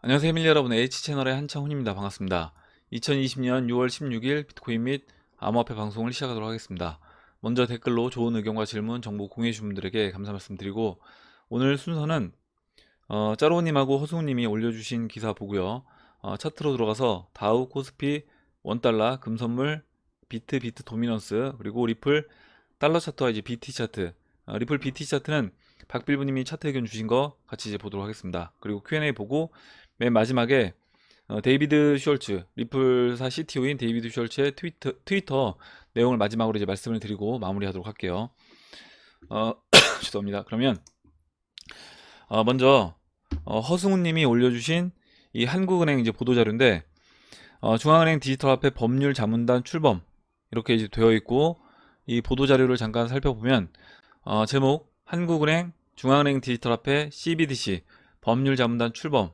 안녕하세요 밀리 여러분, H채널의 한창훈입니다. 반갑습니다. 2020년 6월 16일 비트코인 및 암호화폐 방송을 시작하도록 하겠습니다. 먼저 댓글로 좋은 의견과 질문, 정보 공유해주신 분들에게 감사 말씀드리고, 오늘 순서는 짜로우님하고 허승우님이 올려주신 기사 보고요. 차트로 들어가서 다우, 코스피, 원달러, 금선물, 비트 도미넌스, 그리고 리플, 달러 차트와 이제 BT 차트, 리플 BT 차트는 박빌부님이 차트 의견 주신 거 같이 이제 보도록 하겠습니다. 그리고 Q&A 보고 맨 마지막에 데이비드 슈얼츠, 리플사 CTO인 데이비드 슈얼츠의 트위터 내용을 마지막으로 이제 말씀을 드리고 마무리하도록 할게요. 죄송합니다. 그러면 먼저 허승우님이 올려주신 이 한국은행 이제 보도자료인데, 중앙은행 디지털화폐 법률 자문단 출범 이렇게 이제 되어 있고, 이 보도자료를 잠깐 살펴보면 제목 한국은행 중앙은행 디지털화폐 CBDC 법률 자문단 출범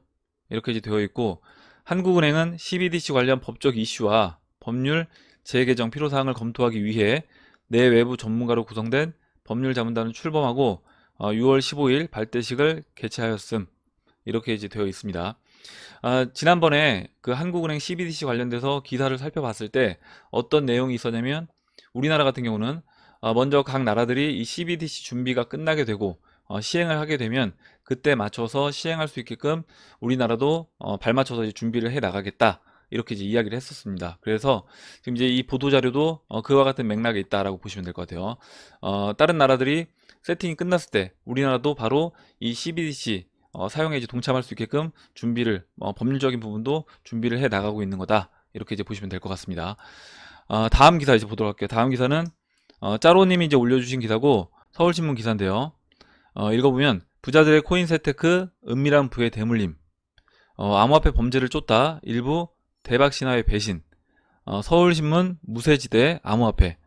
이렇게 이제 되어 있고, 한국은행은 CBDC 관련 법적 이슈와 법률 재개정 필요사항을 검토하기 위해 내외부 전문가로 구성된 법률 자문단을 출범하고 6월 15일 발대식을 개최하였음 이렇게 이제 되어 있습니다. 지난번에 그 한국은행 CBDC 관련돼서 기사를 살펴봤을 때 어떤 내용이 있었냐면, 우리나라 같은 경우는 먼저 각 나라들이 이 CBDC 준비가 끝나게 되고 시행을 하게 되면 그때 맞춰서 시행할 수 있게끔 우리나라도 발맞춰서 이제 준비를 해 나가겠다 이렇게 이제 이야기를 했었습니다. 그래서 지금 이제 이 보도자료도 그와 같은 맥락에 있다라고 보시면 될 것 같아요. 다른 나라들이 세팅이 끝났을 때 우리나라도 바로 이 CBDC 사용에 이제 동참할 수 있게끔 준비를 법률적인 부분도 준비를 해 나가고 있는 거다 이렇게 이제 보시면 될 것 같습니다. 다음 기사 이제 보도록 할게요. 다음 기사는 짜로님이 이제 올려주신 기사고 서울신문 기사인데요. 읽어보면 부자들의 코인 세테크 은밀한 부의 대물림, 암호화폐 범죄를 쫓다 일부 대박 신화의 배신, 서울신문 무쇠지대 암호화폐.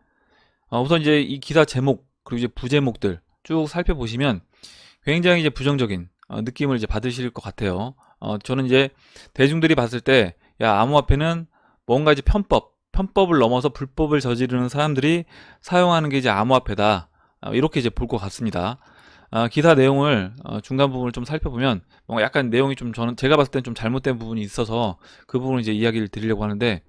우선 이제 이 기사 제목 그리고 이제 부제목들 쭉 살펴보시면 굉장히 이제 부정적인 느낌을 이제 받으실 것 같아요. 저는 이제 대중들이 봤을 때, 야, 암호화폐는 뭔가 이제 편법을 넘어서 불법을 저지르는 사람들이 사용하는 게 이제 암호화폐다, 이렇게 이제 볼 것 같습니다. 기사 내용을 중간 부분을 좀 살펴보면 뭔가 약간 내용이 좀, 저는 제가 봤을 땐 좀 잘못된 부분이 있어서 그 부분을 이제 이야기를 드리려고 하는데,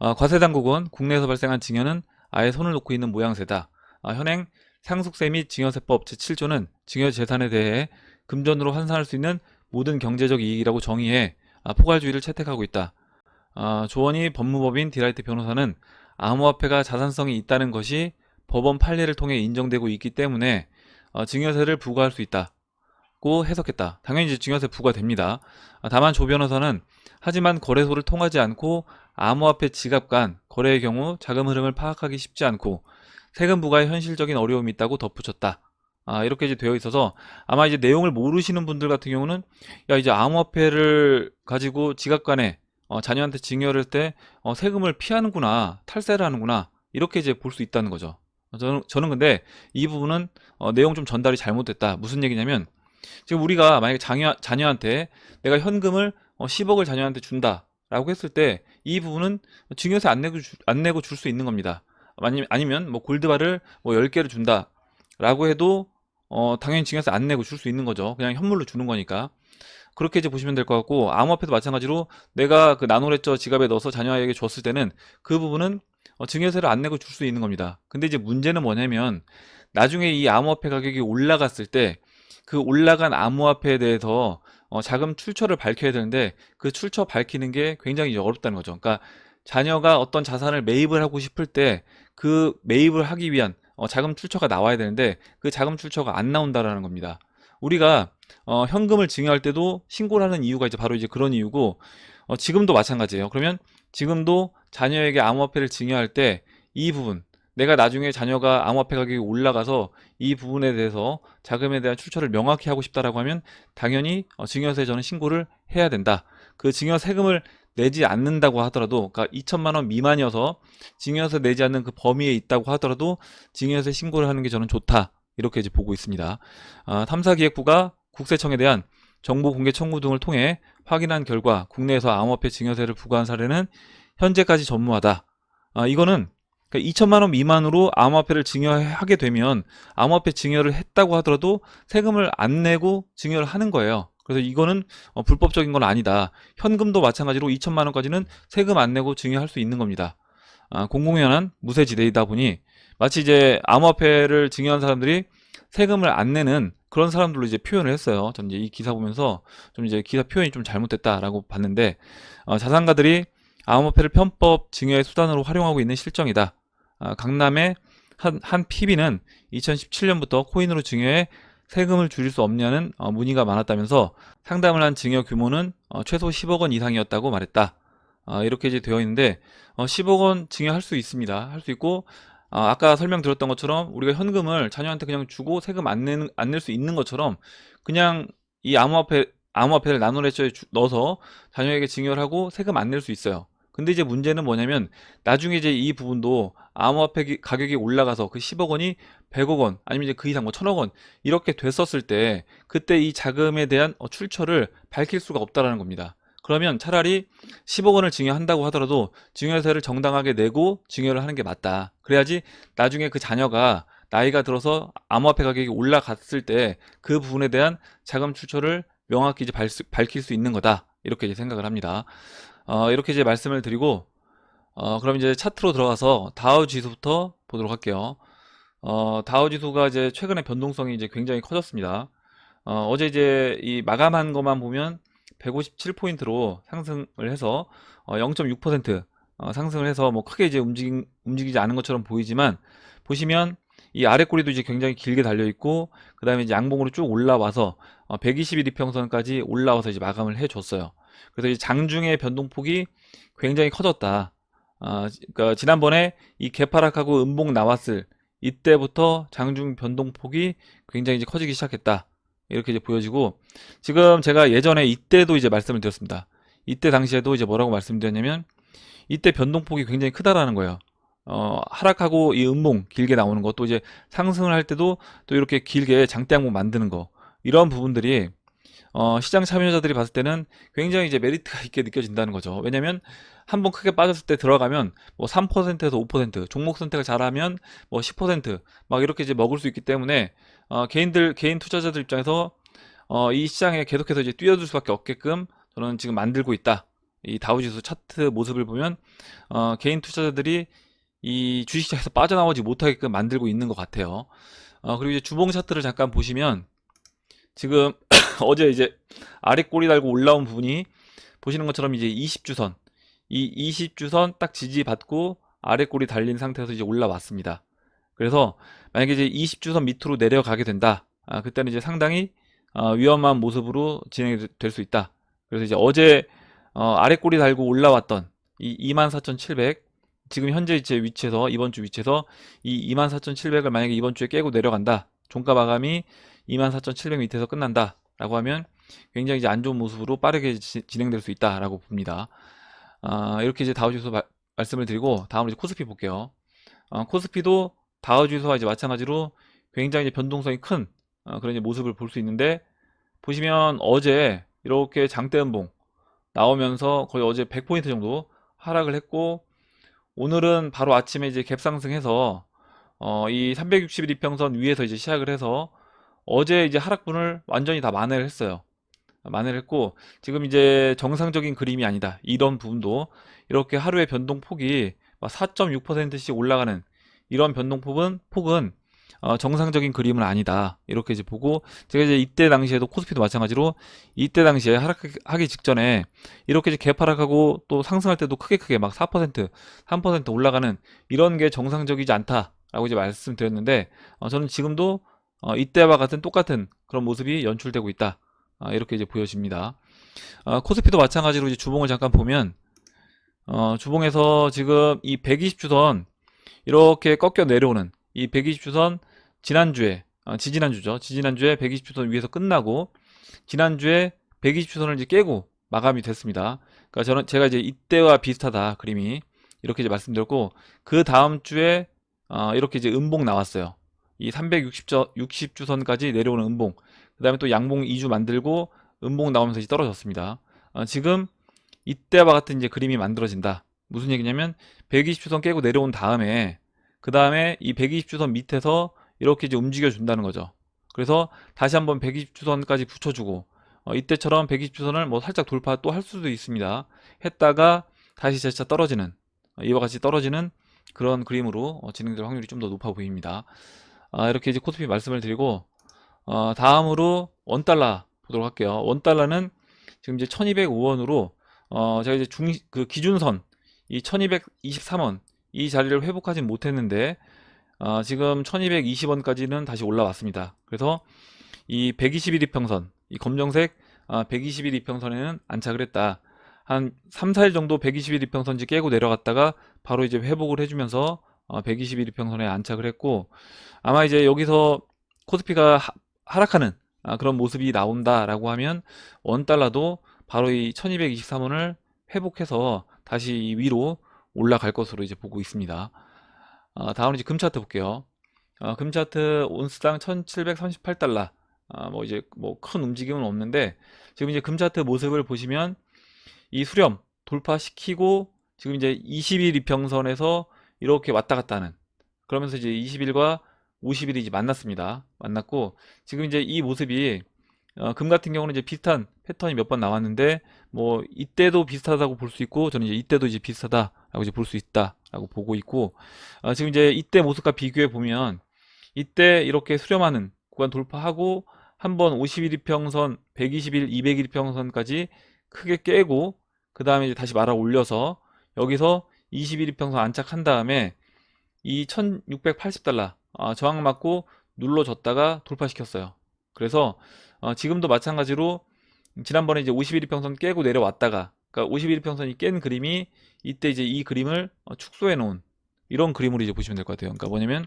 과세당국은 국내에서 발생한 증여는 아예 손을 놓고 있는 모양새다. 현행 상속세 및 증여세법 제7조는 증여 재산에 대해 금전으로 환산할 수 있는 모든 경제적 이익이라고 정의해 포괄주의를 채택하고 있다. 조원희 법무법인 디라이트 변호사는 암호화폐가 자산성이 있다는 것이 법원 판례를 통해 인정되고 있기 때문에 증여세를 부과할 수 있다고 해석했다. 당연히 이제 증여세 부과됩니다. 다만 조 변호사는 하지만 거래소를 통하지 않고 암호화폐 지갑 간 거래의 경우 자금 흐름을 파악하기 쉽지 않고 세금 부과에 현실적인 어려움이 있다고 덧붙였다. 이렇게 이제 되어 있어서 아마 이제 내용을 모르시는 분들 같은 경우는, 야, 이제 암호화폐를 가지고 지갑 간에 자녀한테 증여를 할 때 세금을 피하는구나, 탈세를 하는구나, 이렇게 이제 볼 수 있다는 거죠. 저는 근데 이 부분은 내용 좀 전달이 잘못됐다. 무슨 얘기냐면, 지금 우리가 만약에 자녀한테 내가 현금을 10억을 자녀한테 준다 라고 했을 때 이 부분은 증여세 안 내고 줄 수 있는 겁니다. 아니면 뭐 골드바를 뭐 10개를 준다 라고 해도 당연히 증여세 안 내고 줄 수 있는 거죠. 그냥 현물로 주는 거니까. 그렇게 이제 보시면 될 것 같고, 암호화폐도 마찬가지로 내가 그 나노레저 지갑에 넣어서 자녀에게 줬을 때는 그 부분은 증여세를 안 내고 줄 수 있는 겁니다. 근데 이제 문제는 뭐냐면, 나중에 이 암호화폐 가격이 올라갔을 때 그 올라간 암호화폐에 대해서 자금 출처를 밝혀야 되는데, 그 출처 밝히는 게 굉장히 어렵다는 거죠. 그러니까 자녀가 어떤 자산을 매입을 하고 싶을 때 그 매입을 하기 위한 자금 출처가 나와야 되는데 그 자금 출처가 안 나온다라는 겁니다. 우리가 현금을 증여할 때도 신고를 하는 이유가 이제 바로 이제 그런 이유고, 지금도 마찬가지예요. 그러면 지금도 자녀에게 암호화폐를 증여할 때 이 부분, 내가 나중에 자녀가 암호화폐 가격이 올라가서 이 부분에 대해서 자금에 대한 출처를 명확히 하고 싶다라고 하면 당연히 증여세 저는 신고를 해야 된다. 그 증여 세금을 내지 않는다고 하더라도, 그러니까 2천만 원 미만이어서 증여세 내지 않는 그 범위에 있다고 하더라도 증여세 신고를 하는 게 저는 좋다, 이렇게 이제 보고 있습니다. 탐사기획부가 국세청에 대한 정보 공개 청구 등을 통해 확인한 결과 국내에서 암호화폐 증여세를 부과한 사례는 현재까지 전무하다. 이거는 그러니까 2천만 원 미만으로 암호화폐를 증여하게 되면 암호화폐 증여를 했다고 하더라도 세금을 안 내고 증여를 하는 거예요. 그래서 이거는 불법적인 건 아니다. 현금도 마찬가지로 2천만 원까지는 세금 안 내고 증여할 수 있는 겁니다. 공공연한 무세지대이다 보니 마치 이제 암호화폐를 증여한 사람들이 세금을 안 내는 그런 사람들로 이제 표현을 했어요. 전 이제 이 기사 보면서 좀 이제 기사 표현이 좀 잘못됐다라고 봤는데, 자산가들이 암호화폐를 편법 증여의 수단으로 활용하고 있는 실정이다. 강남의 한 PB는 2017년부터 코인으로 증여해 세금을 줄일 수 없냐는 문의가 많았다면서 상담을 한 증여 규모는 최소 10억 원 이상이었다고 말했다. 이렇게 이제 되어 있는데 10억 원 증여할 수 있습니다. 할 수 있고, 아까 설명드렸던 것처럼 우리가 현금을 자녀한테 그냥 주고 세금 안 낼 수 있는 것처럼 그냥 이 암호화폐를 나노레저에 넣어서 자녀에게 증여를 하고 세금 안 낼 수 있어요. 근데 이제 문제는 뭐냐면 나중에 이제 이 부분도 암호화폐 가격이 올라가서 그 10억 원이 100억 원 아니면 이제 그 이상 뭐 1000억 원 이렇게 됐었을 때 그때 이 자금에 대한 출처를 밝힐 수가 없다라는 겁니다. 그러면 차라리 10억 원을 증여한다고 하더라도 증여세를 정당하게 내고 증여를 하는 게 맞다. 그래야지 나중에 그 자녀가 나이가 들어서 암호화폐 가격이 올라갔을 때 그 부분에 대한 자금 출처를 명확히 이제 밝힐 수 있는 거다. 이렇게 이제 생각을 합니다. 이렇게 이제 말씀을 드리고, 그럼 이제 차트로 들어가서 다우 지수부터 보도록 할게요. 다우 지수가 이제 최근에 변동성이 이제 굉장히 커졌습니다. 어제 이제 이 마감한 것만 보면 157포인트로 상승을 해서 0.6% 상승을 해서 뭐 크게 이제 움직이지 않은 것처럼 보이지만, 보시면 이 아래 꼬리도 이제 굉장히 길게 달려 있고, 그 다음에 이제 양봉으로 쭉 올라와서 120일 이평선까지 올라와서 이제 마감을 해줬어요. 그래서 이 장중의 변동폭이 굉장히 커졌다. 그러니까 지난번에 이 개파락하고 음봉 나왔을 이때부터 장중 변동폭이 굉장히 이제 커지기 시작했다. 이렇게 이제 보여지고, 지금 제가 예전에 이때도 이제 말씀을 드렸습니다. 이때 당시에도 이제 뭐라고 말씀드렸냐면 이때 변동폭이 굉장히 크다라는 거예요. 하락하고 이 음봉 길게 나오는 거, 또 이제 상승을 할 때도 또 이렇게 길게 장대 양봉 만드는 거, 이런 부분들이 시장 참여자들이 봤을 때는 굉장히 이제 메리트가 있게 느껴진다는 거죠. 왜냐면 한번 크게 빠졌을 때 들어가면 뭐 3%에서 5%, 종목 선택을 잘하면 뭐 10%막 이렇게 이제 먹을 수 있기 때문에 개인 투자자들 입장에서 이 시장에 계속해서 이제 뛰어들 수밖에 없게끔 저는 지금 만들고 있다. 이 다우지수 차트 모습을 보면 개인 투자자들이 이 주식시장에서 빠져나오지 못하게끔 만들고 있는 것 같아요. 그리고 이제 주봉 차트를 잠깐 보시면 지금 어제 이제 아래 꼬리 달고 올라온 부분이 보시는 것처럼 이제 20주선, 이 20주선 딱 지지받고 아래 꼬리 달린 상태에서 이제 올라왔습니다. 그래서 만약에 이제 20주선 밑으로 내려가게 된다. 그때는 이제 상당히 위험한 모습으로 진행이 될 수 있다. 그래서 이제 어제 아래 꼬리 달고 올라왔던 이 24,700, 지금 현재 이제 위치에서, 이번 주 위치에서 이 24,700을 만약에 이번 주에 깨고 내려간다. 종가 마감이 24,700 밑에서 끝난다 라고 하면 굉장히 이제 안 좋은 모습으로 빠르게 진행될 수 있다 라고 봅니다. 이렇게 이제 다우지수 말씀을 드리고, 다음으로 이제 코스피 볼게요. 코스피도 다우지수와 이제 마찬가지로 굉장히 이제 변동성이 큰 그런 이제 모습을 볼 수 있는데, 보시면 어제 이렇게 장대음봉 나오면서 거의 어제 100포인트 정도 하락을 했고, 오늘은 바로 아침에 이제 갭상승해서 이 360일 이평선 위에서 이제 시작을 해서 어제 이제 하락분을 완전히 다 만회를 했어요. 만회를 했고, 지금 이제 정상적인 그림이 아니다. 이런 부분도 이렇게 하루의 변동폭이 4.6%씩 올라가는 이런 변동폭은 정상적인 그림은 아니다. 이렇게 이제 보고, 제가 이제 이때 당시에도 코스피도 마찬가지로 이때 당시에 하락하기 직전에 이렇게 이제 개파락하고 또 상승할 때도 크게 막 4%, 3% 올라가는 이런 게 정상적이지 않다라고 이제 말씀드렸는데, 저는 지금도 이때와 같은 똑같은 그런 모습이 연출되고 있다. 이렇게 이제 보여집니다. 코스피도 마찬가지로 이제 주봉을 잠깐 보면, 주봉에서 지금 이 120주선 이렇게 꺾여 내려오는 이 120주선, 지난주에 지지난주죠. 지지난주에 120주선 위에서 끝나고 지난주에 120주선을 이제 깨고 마감이 됐습니다. 그러니까 제가 이제 이때와 비슷하다 그림이 이렇게 이제 말씀드렸고, 그 다음 주에 이렇게 이제 음봉 나왔어요. 이 360주선까지 내려오는 음봉, 그 다음에 또 양봉 2주 만들고 음봉 나오면서 이제 떨어졌습니다. 지금 이때와 같은 이제 그림이 만들어진다. 무슨 얘기냐면 120주선 깨고 내려온 다음에 그 다음에 이 120주선 밑에서 이렇게 이제 움직여 준다는 거죠. 그래서 다시 한번 120주선까지 붙여주고 이때처럼 120선을 뭐 살짝 돌파 또 할 수도 있습니다. 했다가 다시 재차 떨어지는, 이와 같이 떨어지는 그런 그림으로 진행될 확률이 좀 더 높아 보입니다. 이렇게 이제 코스피 말씀을 드리고, 다음으로 원달러 보도록 할게요. 원달러는 지금 이제 1205원으로 제가 이제 그 기준선 이 1223원 이 자리를 회복하진 못했는데 지금 1220원까지는 다시 올라왔습니다. 그래서 이 121 이평선, 이 검정색 121 이평선에는 안착을 했다. 한 3, 4일 정도 121 이평선지 깨고 내려갔다가 바로 이제 회복을 해주면서 121 이평선에 안착을 했고, 아마 이제 여기서 코스피가 하락하는 그런 모습이 나온다라고 하면 원달러도 바로 이 1223원을 회복해서 다시 이 위로 올라갈 것으로 이제 보고 있습니다. 다음으로 이제 금 차트 볼게요. 금 차트 온스당 1738달러. 뭐 이제 뭐 큰 움직임은 없는데, 지금 이제 금 차트 모습을 보시면 이 수렴 돌파시키고 지금 이제 20일 이평선에서 이렇게 왔다 갔다 하는, 그러면서 이제 20일과 50일이 이제 만났습니다. 만났고 지금 이제 이 모습이 금 같은 경우는 이제 비슷한 패턴이 몇 번 나왔는데, 뭐 이때도 비슷하다고 볼 수 있고, 저는 이제 이때도 이제 비슷하다라고 이제 볼 수 있다라고 보고 있고, 지금 이제 이때 모습과 비교해 보면 이때 이렇게 수렴하는 구간 돌파하고 한번 51 이평선, 120일, 200일 이평선까지 크게 깨고 그 다음에 이제 다시 말아 올려서 여기서 21 이평선 안착한 다음에 이 1680달러 저항 맞고 눌러줬다가 돌파시켰어요. 그래서 지금도 마찬가지로 지난번에 이제 51 이평선 깨고 내려왔다가, 그러니까 51 이평선이 깬 그림이 이때 이제 이 그림을 축소해 놓은 이런 그림으로 이제 보시면 될 것 같아요. 그러니까 뭐냐면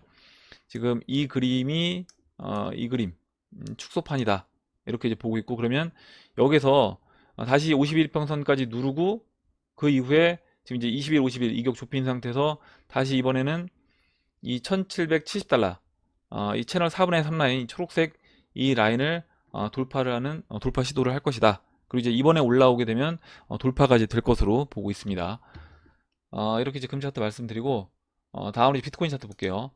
지금 이 그림이 이 그림 축소판이다 이렇게 이제 보고 있고, 그러면 여기서 다시 51 이평선까지 누르고 그 이후에 지금 이제 20일, 50일 이격 좁힌 상태에서 다시 이번에는 이 1770달러 이 채널 4분의 3 라인, 초록색 이 라인을 돌파를 하는 돌파 시도를 할 것이다. 그리고 이제 이번에 올라오게 되면 돌파가 이제 될 것으로 보고 있습니다. 이렇게 이제 금 차트 말씀드리고, 다음으로 이제 비트코인 차트 볼게요.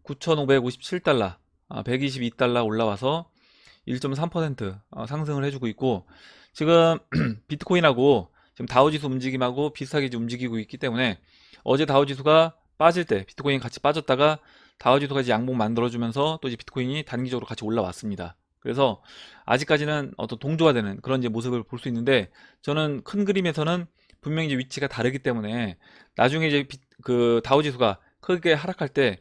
9,557달러 122달러 올라와서 1.3% 상승을 해주고 있고, 지금 비트코인하고 지금 다우지수 움직임하고 비슷하게 이제 움직이고 있기 때문에, 어제 다우지수가 빠질 때 비트코인 같이 빠졌다가 다우지수가 이제 양봉 만들어주면서 또 이제 비트코인이 단기적으로 같이 올라왔습니다. 그래서 아직까지는 어떤 동조가 되는 그런 이제 모습을 볼 수 있는데, 저는 큰 그림에서는 분명히 이제 위치가 다르기 때문에 나중에 이제 그 다우지수가 크게 하락할 때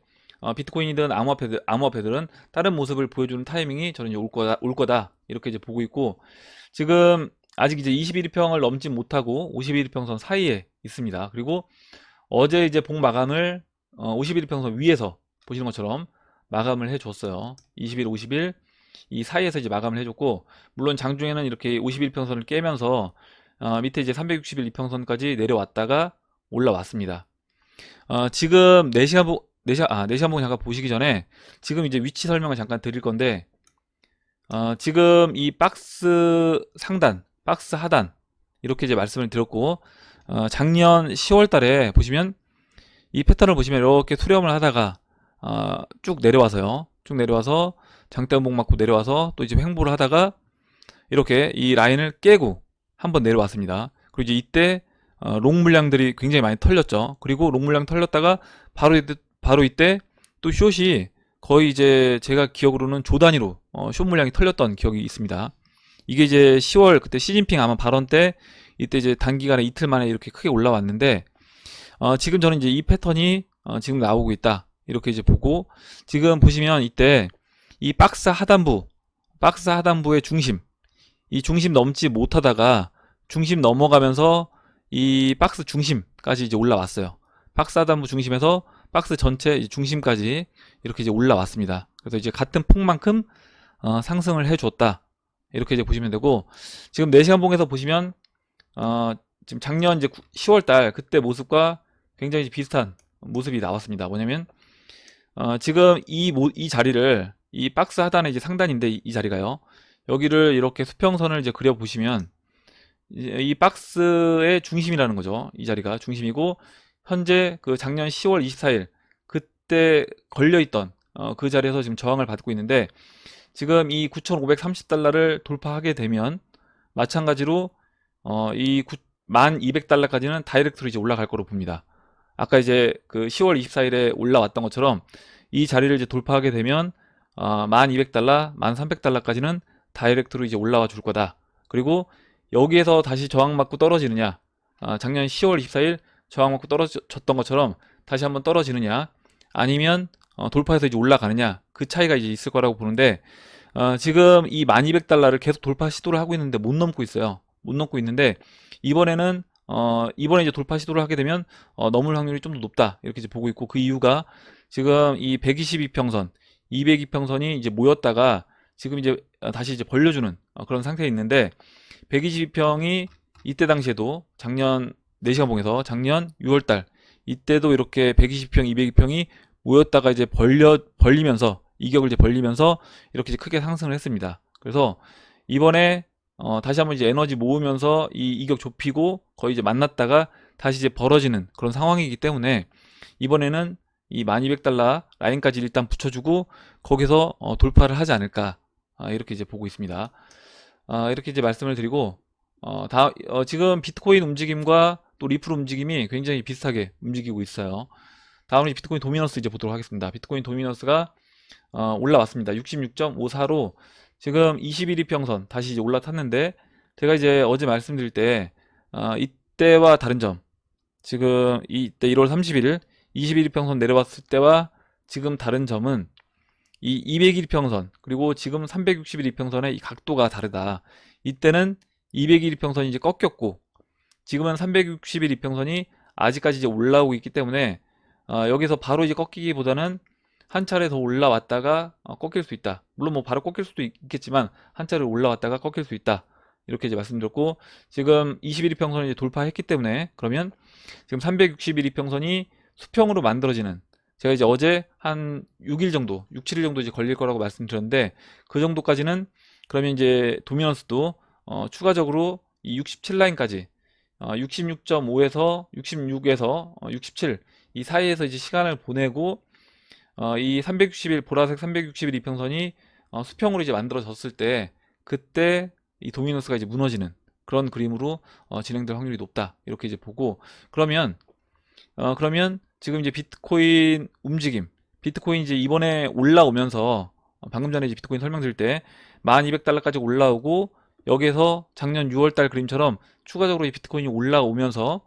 비트코인이든 암호화폐들은 다른 모습을 보여주는 타이밍이 저는 이제 올 거다 이렇게 이제 보고 있고, 지금 아직 이제 21일평을 넘지 못하고 51일평선 사이에 있습니다. 그리고 어제 이제 봉 마감을 51일평선 위에서 보시는 것처럼 마감을 해줬어요. 20일, 50일 이 사이에서 이제 마감을 해줬고, 물론 장중에는 이렇게 51평선을 깨면서 밑에 이제 360일 이평선까지 내려왔다가 올라왔습니다. 지금 4시간 보고 잠깐 보시기 전에 지금 이제 위치 설명을 잠깐 드릴 건데, 지금 이 박스 상단, 박스 하단 이렇게 이제 말씀을 드렸고, 작년 10월 달에 보시면 이 패턴을 보시면 이렇게 수렴을 하다가 쭉 내려와서요. 쭉 내려와서 장대음봉 맞고 내려와서 또 이제 횡보를 하다가 이렇게 이 라인을 깨고 한번 내려왔습니다. 그리고 이제 이때 롱 물량들이 굉장히 많이 털렸죠. 그리고 롱 물량 털렸다가 바로 이때 또 숏이 거의 이제 제가 기억으로는 조 단위로 숏 물량이 털렸던 기억이 있습니다. 이게 이제 10월 그때 시진핑 아마 발언 때 이때 이제 단기간에 이틀 만에 이렇게 크게 올라왔는데, 지금 저는 이제 이 패턴이 지금 나오고 있다 이렇게 이제 보고, 지금 보시면 이때 이 박스 하단부의 중심, 이 중심 넘지 못하다가 중심 넘어가면서 이 박스 중심까지 이제 올라왔어요. 박스 하단부 중심에서 박스 전체 중심까지 이렇게 이제 올라왔습니다. 그래서 이제 같은 폭만큼 상승을 해줬다 이렇게 이제 보시면 되고, 지금 4시간 봉에서 보시면 지금 작년 이제 10월달 그때 모습과 굉장히 비슷한 모습이 나왔습니다. 뭐냐면 지금 이 자리를, 이 박스 하단의 이제 상단인데 이 자리가요. 여기를 이렇게 수평선을 이제 그려 보시면 이 박스의 중심이라는 거죠. 이 자리가 중심이고, 현재 그 작년 10월 24일 그때 걸려있던 그 자리에서 지금 저항을 받고 있는데, 지금 이 9,530달러를 돌파하게 되면 마찬가지로 이 1200달러까지는 다이렉트로 이제 올라갈 거로 봅니다. 아까 이제 그 10월 24일에 올라왔던 것처럼 이 자리를 이제 돌파하게 되면 1200달러, 1300달러까지는 다이렉트로 이제 올라와 줄 거다. 그리고 여기에서 다시 저항 맞고 떨어지느냐, 작년 10월 24일 저항 맞고 떨어졌던 것처럼 다시 한번 떨어지느냐, 아니면 돌파해서 이제 올라가느냐, 그 차이가 이제 있을 거라고 보는데, 지금 이 1200달러를 계속 돌파 시도를 하고 있는데 못 넘고 있어요. 못 넘고 있는데, 이번에는 이번에 이제 돌파 시도를 하게 되면 넘을 확률이 좀 더 높다, 이렇게 이제 보고 있고, 그 이유가 지금 이 122평선, 202평선이 이제 모였다가 지금 이제 다시 이제 벌려주는 그런 상태에 있는데, 122평이 이때 당시에도 작년 4시간 봉에서 작년 6월달 이때도 이렇게 120평, 202평이 모였다가 이제 벌리면서 이격을 이제 벌리면서 이렇게 이제 크게 상승을 했습니다. 그래서 이번에 다시 한번 이제 에너지 모으면서 이 이격 좁히고 거의 이제 만났다가 다시 이제 벌어지는 그런 상황이기 때문에 이번에는 이 1200달러 라인까지 일단 붙여주고 거기서 돌파를 하지 않을까, 이렇게 이제 보고 있습니다. 이렇게 이제 말씀을 드리고, 지금 비트코인 움직임과 또 리플 움직임이 굉장히 비슷하게 움직이고 있어요. 다음으로 비트코인 도미너스 이제 보도록 하겠습니다. 비트코인 도미너스가 올라왔습니다. 66.54로 지금 21일 평선 다시 이제 올라탔는데, 제가 이제 어제 말씀드릴 때 이때와 다른 점, 지금 이때 1월 31일 21일 평선 내려왔을 때와 지금 다른 점은 이 200일 평선 그리고 지금 360일 평선의 이 각도가 다르다. 이때는 200일 평선이 이제 꺾였고 지금은 360일 평선이 아직까지 이제 올라오고 있기 때문에 여기서 바로 이제 꺾이기보다는 한 차례 더 올라왔다가 꺾일 수 있다. 물론 뭐 바로 꺾일 수도 있겠지만 한 차례 올라왔다가 꺾일 수 있다. 이렇게 이제 말씀드렸고, 지금 21일 평선을 이제 돌파했기 때문에 그러면 지금 361일 평선이 수평으로 만들어지는, 제가 이제 어제 한 6일 정도, 6, 7일 정도 이제 걸릴 거라고 말씀드렸는데, 그 정도까지는 그러면 이제 도미넌스도 추가적으로 이 67라인까지 66.5에서 66에서 67 이 사이에서 이제 시간을 보내고 이 360일 보라색 360일 이평선이 수평으로 이제 만들어졌을 때 그때 이 도미노스가 이제 무너지는 그런 그림으로 진행될 확률이 높다, 이렇게 이제 보고, 그러면 지금 이제 비트코인 움직임, 비트코인 이제 이번에 올라오면서 방금 전에 이제 비트코인 설명드릴 때 1200달러까지 올라오고 여기에서 작년 6월달 그림처럼 추가적으로 이 비트코인이 올라오면서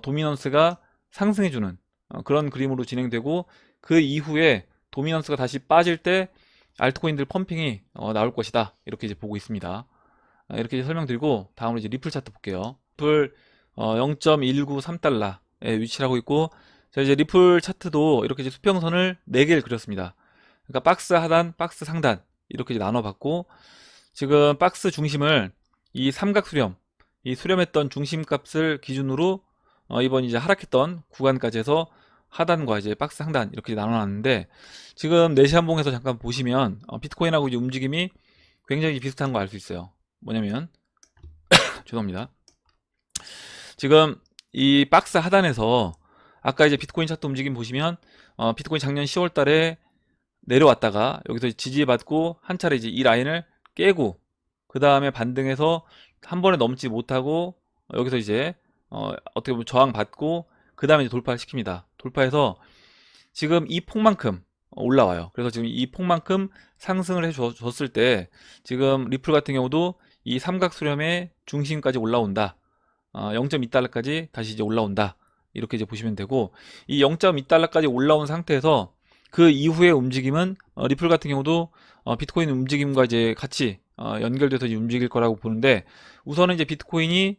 도미넌스가 상승해주는 그런 그림으로 진행되고, 그 이후에 도미넌스가 다시 빠질 때 알트코인들 펌핑이 나올 것이다, 이렇게 이제 보고 있습니다. 이렇게 이제 설명드리고 다음으로 이제 리플 차트 볼게요. 리플 0.193달러에 위치를 하고 있고, 자 이제 리플 차트도 이렇게 이제 수평선을 4개를 그렸습니다. 그러니까 박스 하단, 박스 상단 이렇게 이제 나눠봤고, 지금 박스 중심을 이 삼각 수렴, 이 수렴했던 중심값을 기준으로 이번 이제 하락했던 구간까지 해서 하단과 이제 박스 상단 이렇게 나눠놨는데, 지금 4시간 봉에서 잠깐 보시면 비트코인하고 이제 움직임이 굉장히 비슷한 거 알 수 있어요. 뭐냐면 죄송합니다. 지금 이 박스 하단에서 아까 이제 비트코인 차트 움직임 보시면 비트코인 작년 10월 달에 내려왔다가 여기서 지지받고 한 차례 이제 이 라인을 깨고 그 다음에 반등해서 한 번에 넘지 못하고 여기서 이제 어떻게 보면 저항받고 그 다음에 이제 돌파를 시킵니다. 돌파해서 지금 이 폭만큼 올라와요. 그래서 지금 이 폭만큼 상승을 해줬을 때 지금 리플 같은 경우도 이 삼각 수렴의 중심까지 올라온다. 0.2달러까지 다시 이제 올라온다. 이렇게 이제 보시면 되고, 이 0.2달러까지 올라온 상태에서 그 이후의 움직임은 리플 같은 경우도 비트코인 움직임과 이제 같이 연결돼서 이제 움직일 거라고 보는데, 우선은 이제 비트코인이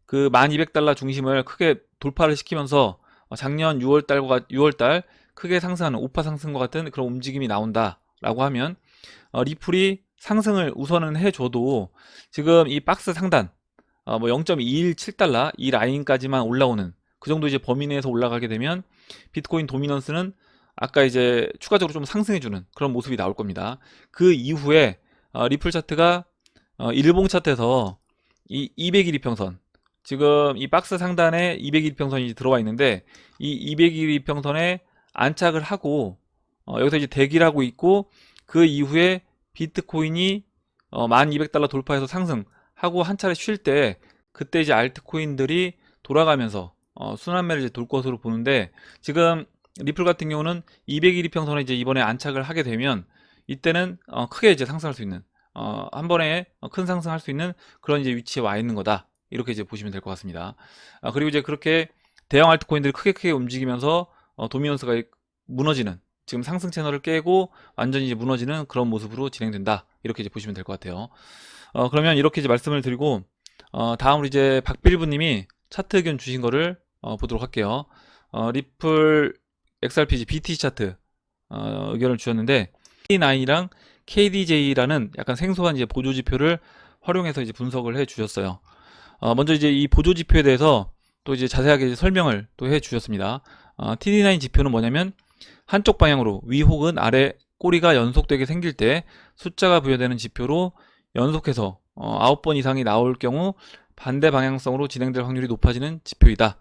그 1200달러 중심을 크게 돌파를 시키면서 작년 6월달 크게 상승하는 5파 상승과 같은 그런 움직임이 나온다라고 하면 리플이 상승을 우선은 해줘도 지금 이 박스 상단 뭐 0.217달러 이 라인까지만 올라오는 그 정도 이제 범위 내에서 올라가게 되면 비트코인 도미넌스는 아까 이제 추가적으로 좀 상승해주는 그런 모습이 나올 겁니다. 그 이후에 리플 차트가 일봉 차트에서 이 200일 이평선, 지금 이 박스 상단에 200일 이평선이 들어와 있는데 이 200일 이평선에 안착을 하고 여기서 이제 대기를 하고 있고, 그 이후에 비트코인이 1200달러 돌파해서 상승 하고 한 차례 쉴 때 그때 이제 알트코인들이 돌아가면서 순환매를 이제 돌 것으로 보는데, 지금 리플 같은 경우는 200일 이평선에 이제 이번에 안착을 하게 되면 이때는 크게 이제 상승할 수 있는, 한 번에 큰 상승할 수 있는 그런 이제 위치에 와 있는 거다, 이렇게 이제 보시면 될 것 같습니다. 그리고 이제 그렇게 대형 알트코인들이 크게 움직이면서 도미넌스가 무너지는, 지금 상승 채널을 깨고 완전히 이제 무너지는 그런 모습으로 진행된다, 이렇게 이제 보시면 될 것 같아요. 그러면 이렇게 이제 말씀을 드리고, 다음으로 이제 박빌부님이 차트 의견 주신 거를 보도록 할게요. 리플 XRP BTC 차트 의견을 주셨는데, K9이랑 KDJ라는 약간 생소한 이제 보조 지표를 활용해서 이제 분석을 해 주셨어요. 먼저 이제 이 보조 지표에 대해서 또 이제 자세하게 이제 설명을 또 해 주셨습니다. TD9 지표는 뭐냐면, 한쪽 방향으로 위 혹은 아래 꼬리가 연속되게 생길 때 숫자가 부여되는 지표로, 연속해서 9번 이상이 나올 경우 반대 방향성으로 진행될 확률이 높아지는 지표이다.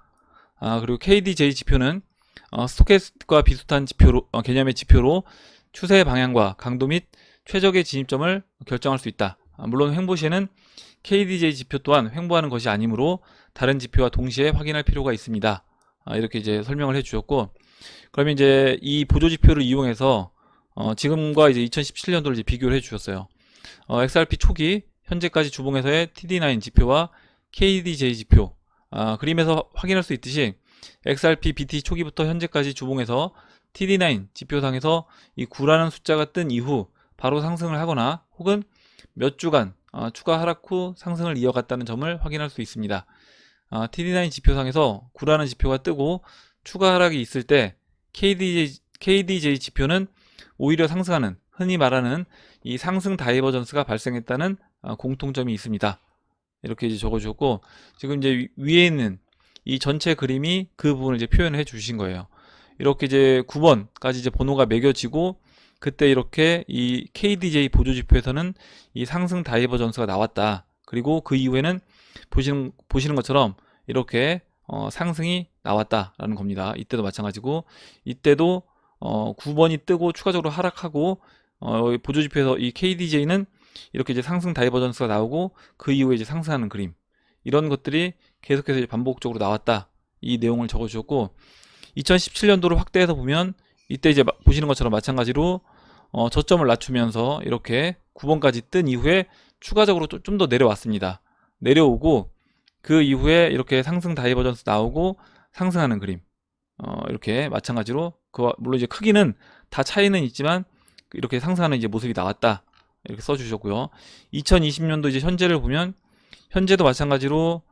그리고 KDJ 지표는 스토캐스틱과 비슷한 지표로, 개념의 지표로 추세 방향과 강도 및 최적의 진입점을 결정할 수 있다. 물론 횡보 시에는 KDJ 지표 또한 횡보하는 것이 아니므로 다른 지표와 동시에 확인할 필요가 있습니다. 이렇게 이제 설명을 해 주셨고, 그러면 이제 이 보조 지표를 이용해서 지금과 이제 2017년도를 이제 비교를 해 주셨어요. XRP 초기 현재까지 주봉에서의 TD9 지표와 KDJ 지표, 그림에서 확인할 수 있듯이 XRP BT 초기부터 현재까지 주봉에서 TD9 지표상에서 이 9라는 숫자가 뜬 이후 바로 상승을 하거나 혹은 몇 주간 추가 하락 후 상승을 이어갔다는 점을 확인할 수 있습니다. TD9 지표상에서 9라는 지표가 뜨고 추가 하락이 있을 때 KDJ 지표는 오히려 상승하는, 흔히 말하는 이 상승 다이버전스가 발생했다는 공통점이 있습니다. 이렇게 이제 적어주셨고, 지금 이제 위에 있는 이 전체 그림이 그 부분을 이제 표현해 주신 거예요. 이렇게 이제 9번까지 이제 번호가 매겨지고, 그때 이렇게 이 KDJ 보조 지표에서는 이 상승 다이버전스가 나왔다. 그리고 그 이후에는 보시는 것처럼 이렇게 상승이 나왔다라는 겁니다. 이때도 마찬가지고, 이때도 9번이 뜨고 추가적으로 하락하고, 보조 지표에서 이 KDJ는 이렇게 이제 상승 다이버전스가 나오고 그 이후에 이제 상승하는 그림, 이런 것들이 계속해서 이제 반복적으로 나왔다, 이 내용을 적어주셨고, 2017년도를 확대해서 보면 이때 이제 보시는 것처럼 마찬가지로 저점을 낮추면서 이렇게 9번까지 뜬 이후에 추가적으로 좀 더 내려왔습니다. 내려오고 그 이후에 이렇게 상승 다이버전스 나오고 상승하는 그림, 이렇게 마찬가지로 물론 이제 크기는 다 차이는 있지만 이렇게 상승하는 이제 모습이 나왔다, 이렇게 써주셨고요. 2020년도 이제 현재를 보면, 현재도 마찬가지로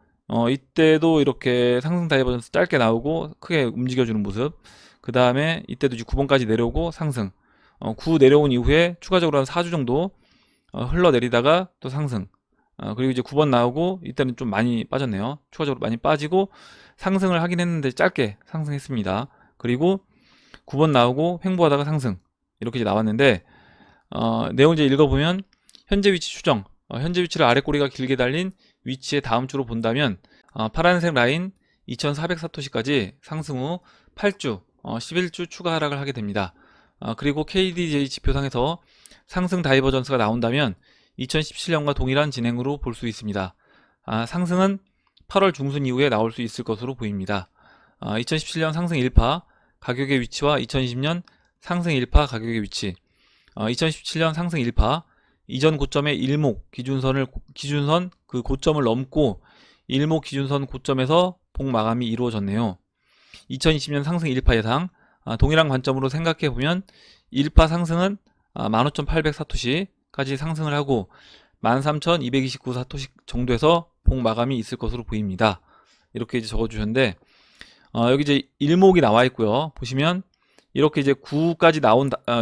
이때도 이렇게 상승 다이버전스 짧게 나오고 크게 움직여주는 모습, 그 다음에 이때도 이제 9번까지 내려오고 상승, 9 내려온 이후에 추가적으로 한 4주 정도 흘러내리다가 또 상승, 그리고 이제 9번 나오고 이때는 좀 많이 빠졌네요. 추가적으로 많이 빠지고 상승을 하긴 했는데 짧게 상승했습니다. 그리고 9번 나오고 횡보하다가 상승, 이렇게 이제 나왔는데, 내용을 이제 읽어보면, 현재 위치 추정, 현재 위치를 아래 꼬리가 길게 달린 위치의 다음 주로 본다면, 파란색 라인 2400사토시까지 상승 후 8주, 11주 추가 하락을 하게 됩니다. 그리고 KDJ 지표상에서 상승 다이버전스가 나온다면 2017년과 동일한 진행으로 볼 수 있습니다. 상승은 8월 중순 이후에 나올 수 있을 것으로 보입니다. 2017년 상승 1파 가격의 위치와 2020년 상승 1파 가격의 위치, 2017년 상승 1파 이전 고점의 일목 기준선 그 고점을 넘고 일목 기준선 고점에서 복 마감이 이루어졌네요. 2020년 상승 1파 예상, 동일한 관점으로 생각해 보면 1파 상승은 15,800사토시까지 상승을 하고 13,229사토시 정도에서 복 마감이 있을 것으로 보입니다. 이렇게 이제 적어주셨는데, 여기 이제 일목이 나와 있고요. 보시면 이렇게 이제 9까지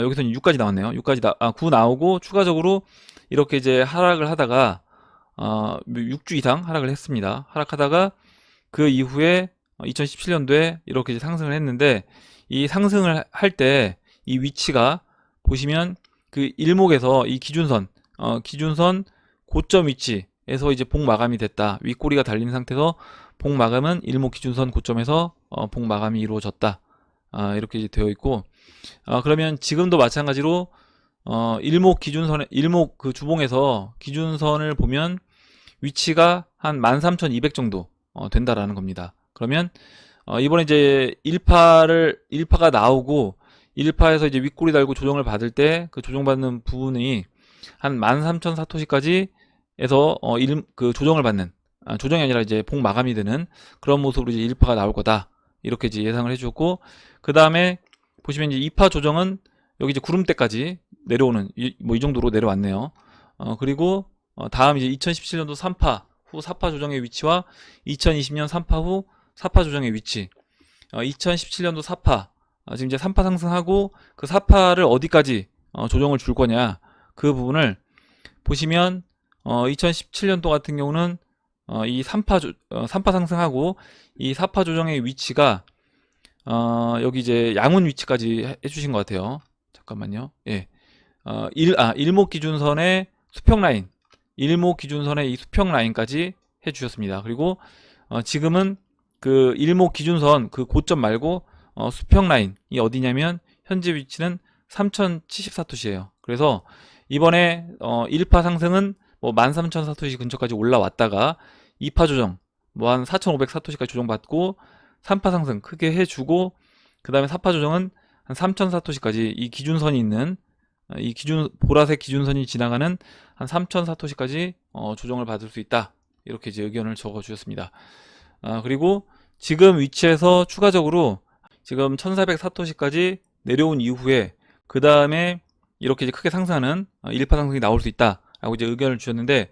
여기서는 6까지 나왔네요. 9 나오고 추가적으로 이렇게 이제 하락을 하다가 6주 이상 하락을 했습니다. 하락하다가 그 이후에 2017년도에 이렇게 이제 상승을 했는데, 이 상승을 할 때 이 위치가 보시면 그 일목에서 이 기준선 고점 위치에서 이제 복 마감이 됐다. 윗꼬리가 달린 상태에서 복 마감은 일목 기준선 고점에서 복 마감이 이루어졌다. 이렇게 이제 되어 있고, 그러면 지금도 마찬가지로 일목 그 주봉에서 기준선을 보면 위치가 한 13,200 정도 된다라는 겁니다. 그러면 이번에 이제 1파가 나오고 1파에서 이제 윗꼬리 달고 조정을 받을 때 그 조정받는 부분이 한 13,000 사토시까지 해서 그 조정을 받는, 조정이 아니라 이제 봉 마감이 되는 그런 모습으로 이제 1파가 나올 거다, 이렇게 이제 예상을 해주었고, 그 다음에 보시면 이제 2파 조정은 여기 이제 구름대까지 내려오는 뭐 이 정도로 내려왔네요. 그리고 다음 이제 2017년도 3파 후 4파 조정의 위치와 2020년 3파 후 4파 조정의 위치. 2017년도 4파, 지금 이제 3파 상승하고 그 4파를 어디까지 조정을 줄 거냐, 그 부분을 보시면 2017년도 같은 경우는 이 3파 상승하고 이 4파 조정의 위치가 여기 이제 양운 위치까지 해주신 것 같아요. 잠깐만요. 예. 일목 기준선의 수평 라인, 일목 기준선의 이 수평 라인까지 해주셨습니다. 그리고 지금은 그 일목 기준선 그 고점 말고 수평 라인이 어디냐면 현재 위치는 3074토시예요. 그래서 이번에 1파 상승은 뭐 13,000 사토시 근처까지 올라왔다가 2파 조정 뭐 한 4,500 사토시까지 조정받고 3파 상승 크게 해주고, 그 다음에 4파 조정은 한 3,000 사토시까지 이 기준선이 있는 이 보라색 기준선이 지나가는 한 3,000 사토시까지 조정을 받을 수 있다, 이렇게 이제 의견을 적어 주셨습니다. 그리고 지금 위치에서 추가적으로 지금 1,400 사토시까지 내려온 이후에 그 다음에 이렇게 이제 크게 상승하는 1파 상승이 나올 수 있다라고 이제 의견을 주셨는데,